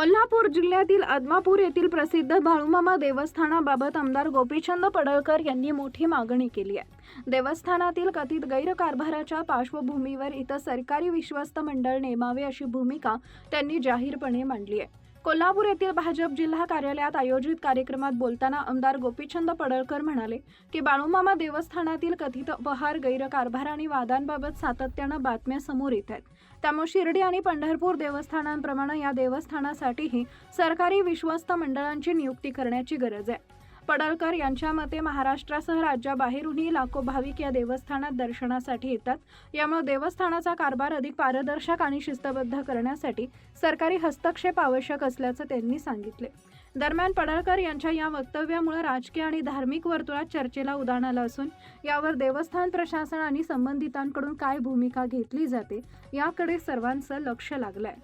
कोल्हापूर जिल्ह्यातील आदमापूर येथील प्रसिद्ध बाळूमामा देवस्थानाबाबत आमदार गोपीचंद पडळकर यांनी मोठी मागणी केली आहे। देवस्थानातील कथित गैरकारभाराच्या पार्श्वभूमीवर इथं सरकारी विश्वस्त मंडळ नेमावे अशी भूमिका त्यांनी जाहीरपणे मांडली आहे। कोल्हापूर येथील भाजप जिल्हा कार्यालयात आयोजित कार्यक्रमात बोलताना आमदार गोपीचंद पडळकर म्हणाले की बाळूमामा देवस्थानातील कथित अपहार, गैरकारभार आणि वादांबाबत सातत्यानं बातम्या समोर येत आहेत। त्यामुळे शिर्डी आणि पंढरपूर देवस्थानांप्रमाणे या देवस्थानासाठीही सरकारी विश्वस्त मंडळांची नियुक्ती करण्याची गरज आहे। पडळकर यांच्या मते महाराष्ट्रासह राज्याबाहेरूनही लाखो भाविक या देवस्थानात दर्शनासाठी येतात। यामुळे देवस्थानाचा कारभार अधिक पारदर्शक आणि शिस्तबद्ध करण्यासाठी सरकारी हस्तक्षेप आवश्यक असल्याचं त्यांनी सांगितले। दरम्यान पडळकर यांच्या या वक्तव्यामुळे राजकीय आणि धार्मिक वर्तुळात चर्चेला उधाण आलं असून यावर देवस्थान प्रशासन आणि संबंधितांकडून काय भूमिका घेतली जाते याकडे सर्वांचं लक्ष लागलंय।